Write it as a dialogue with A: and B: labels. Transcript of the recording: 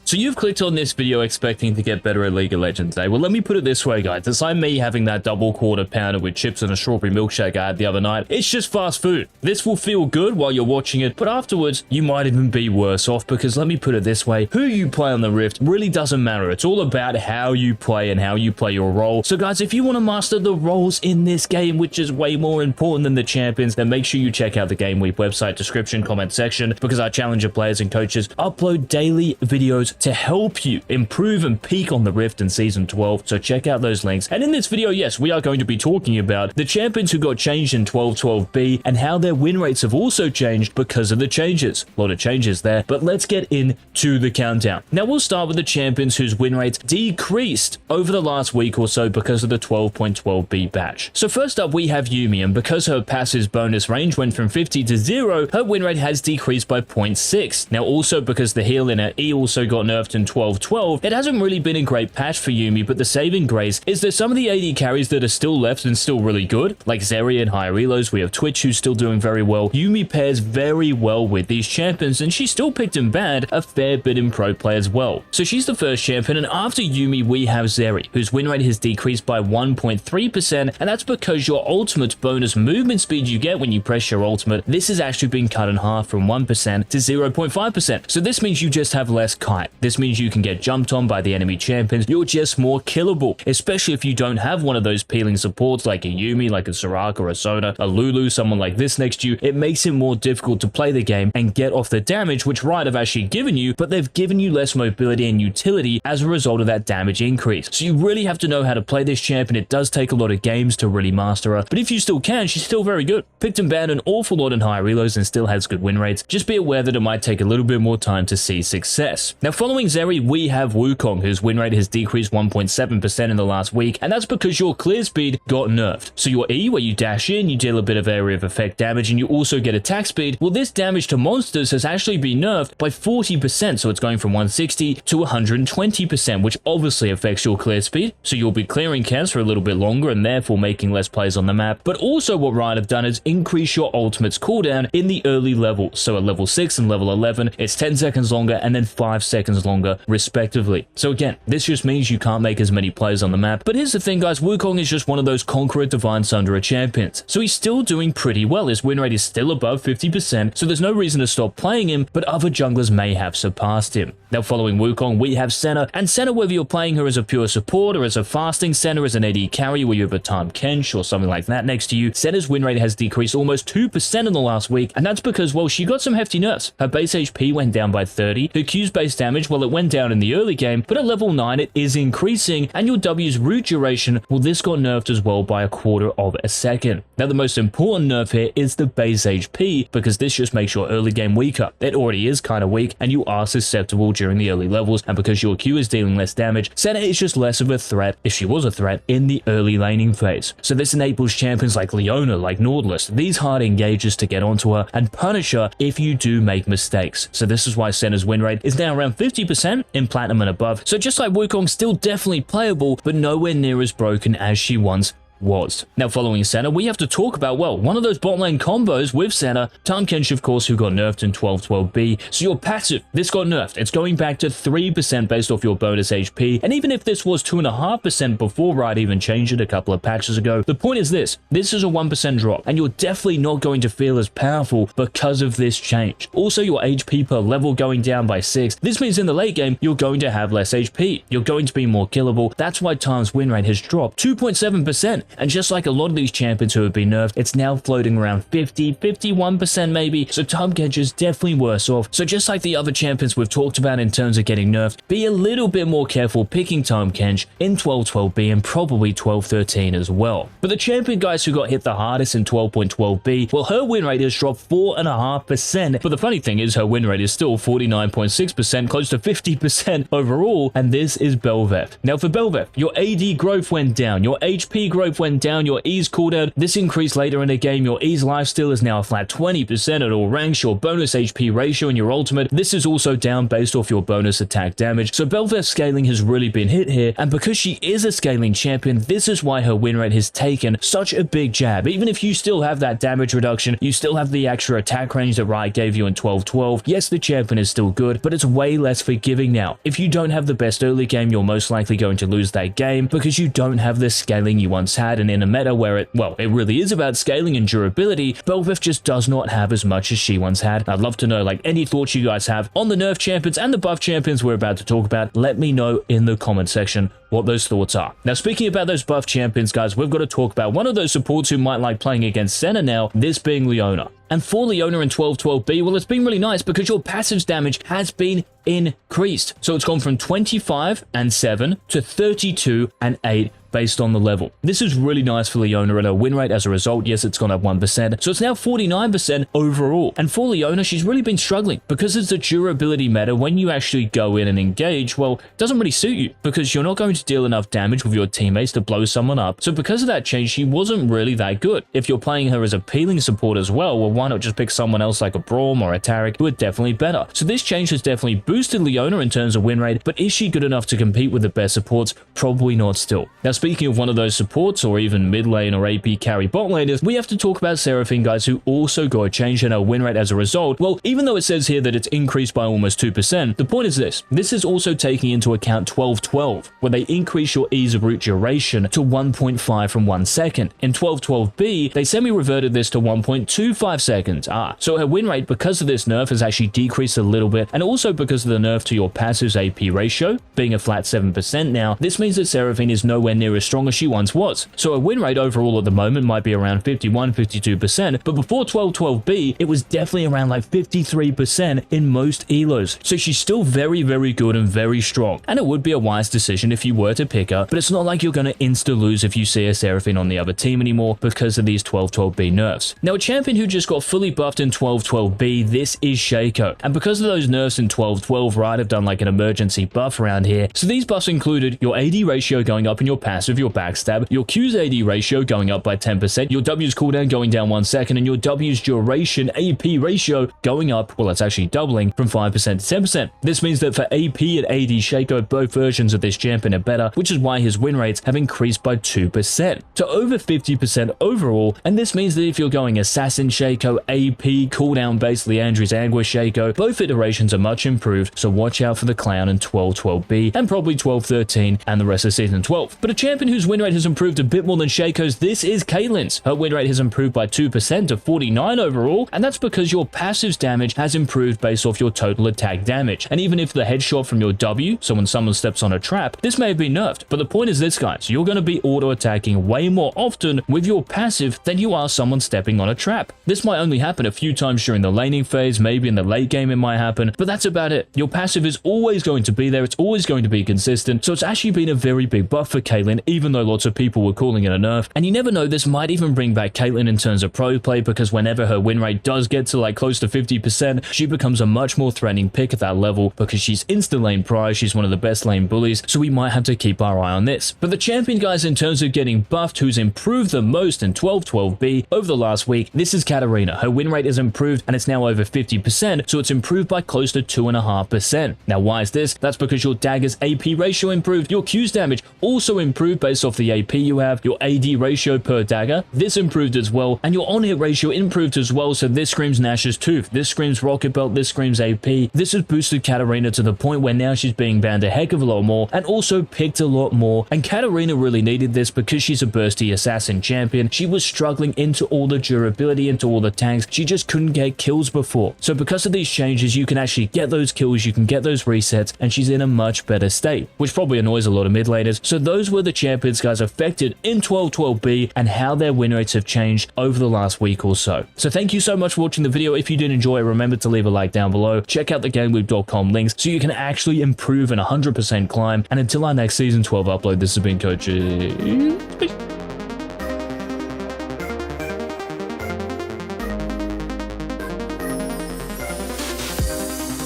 A: So you've clicked on this video expecting to get better at League of Legends, eh? Well, let me put it this way, guys. It's like me having that double quarter pounder with chips and a strawberry milkshake I had the other night. It's just fast food. This will feel good while you're watching it, but afterwards, you might even be worse off because let me put it this way. Who you play on the Rift really doesn't matter. It's all about how you play and how you play your role. So guys, if you want to master the roles in this game, which is way more important than the champions, then make sure you check out the GameLeap website, description, comment section, because our challenger players and coaches upload daily videos to help you improve and peak on the Rift in Season 12, so check out those links. And in this video, yes, we are going to be talking about the champions who got changed in 12.12b and how their win rates have also changed because of the changes. A lot of changes there, but let's get into the countdown. Now, we'll start with the champions whose win rates decreased over the last week or so because of the 12.12b patch. So first up, we have Yuumi, and because her passive bonus range went from 50 to 0, her win rate has decreased by 0.6. Now, also because the heal in her E also got nerfed in 12.12, it hasn't really been a great patch for Yuumi, but the saving grace is that some of the AD carries that are still left and still really good, like Zeri and higher elos. We have Twitch who's still doing very well. Yuumi pairs very well with these champions, and she still picked in bad a fair bit in pro play as well. So she's the first champion, and after Yuumi we have Zeri, whose win rate has decreased by 1.3%, and that's because your ultimate bonus movement speed you get when you press your ultimate, this has actually been cut in half from 1% to 0.5%. So this means you just have less kite. This means you can get jumped on by the enemy champions. You're just more killable, especially if you don't have one of those peeling supports like a Yuumi, like a Soraka or a Senna, a Lulu, someone like this next to you. It makes it more difficult to play the game and get off the damage, which Riot have actually given you, but they've given you less mobility and utility as a result of that damage increase. So you really have to know how to play this champion. It does take a lot of games to really master her, but if you still can, she's still very good. Picked and banned an awful lot in higher reloads and still has good win rates. Just be aware that it might take a little bit more time to see success. Now, following Zeri, we have Wukong, whose win rate has decreased 1.7% in the last week, and that's because your clear speed got nerfed. So your E, where you dash in, you deal a bit of area of effect damage, and you also get attack speed. Well, this damage to monsters has actually been nerfed by 40%, so it's going from 160 to 120%, which obviously affects your clear speed, so you'll be clearing camps for a little bit longer and therefore making less plays on the map. But also what Riot have done is increase your ultimate's cooldown in the early levels. So at level 6 and level 11, it's 10 seconds longer and then 5 seconds longer respectively. So again, this just means you can't make as many plays on the map. But here's the thing, guys, Wukong is just one of those Conqueror Divine Sundera champions. So he's still doing pretty well. His win rate is still above 50%, so there's no reason to stop playing him, but other junglers may have surpassed him. Now, following Wukong, we have Senna, and Senna, whether you're playing her as a pure support or as a fasting Senna, as an AD carry where you have a Tahm Kench or something like that next to you, Senna's win rate has decreased almost 2% in the last week, and that's because, well, she got some hefty nerfs. Her base HP went down by 30, her Q's base damage, well, it went down in the early game, but at level 9 it is increasing, and your W's root duration, well, this got nerfed as well by 1/4 of a second. Now, the most important nerf here is the base HP, because this just makes your early game weaker. It already is kind of weak, and you are susceptible during the early levels, and because your Q is dealing less damage, Senna is just less of a threat, if she was a threat, in the early laning phase. So this enables champions like Leona, like Nautilus, these hard engagers to get onto her and punish her if you do make mistakes. So this is why Senna's win rate is now around 50% in Platinum and above. So just like Wukong, still definitely playable, but nowhere near as broken as she once was. Now, following Senna, we have to talk about, well, one of those bot lane combos with Senna, Tahm Kench, of course, who got nerfed in 12.12b. So your passive, this got nerfed. It's going back to 3% based off your bonus HP. And even if this was 2.5% before Riot even changed it a couple of patches ago, the point is this is a 1% drop, and you're definitely not going to feel as powerful because of this change. Also, your HP per level going down by 6. This means in the late game, you're going to have less HP. You're going to be more killable. That's why Tahm's win rate has dropped 2.7%. And just like a lot of these champions who have been nerfed, it's now floating around 50, 51% maybe, so Tahm Kench is definitely worse off. So just like the other champions we've talked about in terms of getting nerfed, be a little bit more careful picking Tahm Kench in 12.12b and probably 12.13 as well. But the champion, guys, who got hit the hardest in 12.12b, well, her win rate has dropped 4.5%, but the funny thing is her win rate is still 49.6%, close to 50% overall, and this is Bel'Veth. Now for Bel'Veth, your AD growth went down, your HP growth health went down, your E's cooldown, this increased later in the game, your E's lifesteal is now a flat 20% at all ranks, your bonus HP ratio and your ultimate, this is also down based off your bonus attack damage. So Bel'Veth's scaling has really been hit here, and because she is a scaling champion, this is why her win rate has taken such a big jab. Even if you still have that damage reduction, you still have the extra attack range that Riot gave you in 12-12, yes, the champion is still good, but it's way less forgiving now. If you don't have the best early game, you're most likely going to lose that game because you don't have the scaling you once had, and in a meta where it really is about scaling and durability, Bel'Veth just does not have as much as she once had. I'd love to know any thoughts you guys have on the nerf champions and the buff champions we're about to talk about. Let me know in the comment section what those thoughts are. Now, speaking about those buff champions, guys, we've got to talk about one of those supports who might like playing against Senna now, this being Leona. And for Leona in 12-12B, well, it's been really nice because your passive's damage has been increased. So it's gone from 25 and 7 to 32 and 8 based on the level. This is really nice for Leona, and her win rate as a result, yes, it's gone up 1%, so it's now 49% overall. And for Leona, she's really been struggling because it's a durability meta. When you actually go in and engage, well, it doesn't really suit you because you're not going to deal enough damage with your teammates to blow someone up. So because of that change, she wasn't really that good. If you're playing her as a peeling support as well, why not just pick someone else like a Braum or a Taric who are definitely better? So this change has definitely boosted Leona in terms of win rate, but is she good enough to compete with the best supports? Probably not still. Now, speaking of one of those supports or even mid lane or AP carry bot laners, we have to talk about Seraphine, guys, who also got a change in her win rate as a result. Well, even though it says here that it's increased by almost 2%, the point is this is also taking into account 12-12, where they increase your ease of root duration to 1.5 from 1 second. In 12-12B, they semi-reverted this to 1.25 seconds. So her win rate, because of this nerf, has actually decreased a little bit, and also because of the nerf to your passive's AP ratio, being a flat 7% now, this means that Seraphine is nowhere near as strong as she once was. So her win rate overall at the moment might be around 51-52%, but before 12-12B, it was definitely around 53% in most elos. So she's still very, very good and very strong, and it would be a wise decision if you were to pick her, but it's not like you're going to insta-lose if you see a Seraphine on the other team anymore because of these 12-12B nerfs. Now, a champion who just got fully buffed in 12-12B, this is Shaco, and because of those nerfs in 12-12, Riot have done an emergency buff around here. So these buffs included your AD ratio going up in your passive, your backstab, your Q's AD ratio going up by 10%, your W's cooldown going down 1 second, and your W's duration AP ratio going up, well, it's actually doubling from 5% to 10%. This means that for AP and AD Shaco, both versions of this champion are better, which is why his win rates have increased by 2% to over 50% overall. And this means that if you're going Assassin Shaco, AP, cooldown based Leandri's Anguish Shaco, both iterations are much improved, so watch out for the Clown in 12-12B and probably 12-13 and the rest of Season 12. But a champion whose win rate has improved a bit more than Shaco's, this is Caitlyn's. Her win rate has improved by 2% to 49 overall, and that's because your passive's damage has improved based off your total attack damage. And even if the headshot from your W, so when someone steps on a trap, this may have been nerfed, but the point is this, guys, you're going to be auto-attacking way more often with your passive than you are someone stepping on a trap. This might only happen a few times during the laning phase, maybe in the late game it might happen, but that's about it. Your passive is always going to be there, it's always going to be consistent, so it's actually been a very big buff for Caitlyn, even though lots of people were calling it a nerf. And you never know, this might even bring back Caitlyn in terms of pro play, because whenever her win rate does get to close to 50%, she becomes a much more threatening pick at that level because she's instant lane prize, she's one of the best lane bullies, so we might have to keep our eye on this. But the champion, guys, in terms of getting buffed, who's improved the most in 12-12B over the last week, this is Katarina. Her win rate has improved and it's now over 50%, so it's improved by close to 2.5%. Now, why is this? That's because your dagger's AP ratio improved, your Q's damage also improved based off the AP you have, your AD ratio per dagger, this improved as well, and your on-hit ratio improved as well, so this screams Nash's Tooth, this screams Rocket Belt, this screams AP. This has boosted Katarina to the point where now she's being banned a heck of a lot more and also picked a lot more, and Katarina really needed this because she's a bursty assassin champion. She was struggling into all the durability, into all the tanks, she just couldn't get kills before. So because of these changes, you can actually get those kills, you can get those resets, and she's in a much better state, which probably annoys a lot of mid laners. So those were the champions, guys, affected in 12-12B and how their win rates have changed over the last week or so. So thank you so much for watching the video. If you did enjoy it, remember to leave a like down below. Check out the GameLeap.com links so you can actually improve and 100% climb. And until our next Season 12 upload, this has been Coach.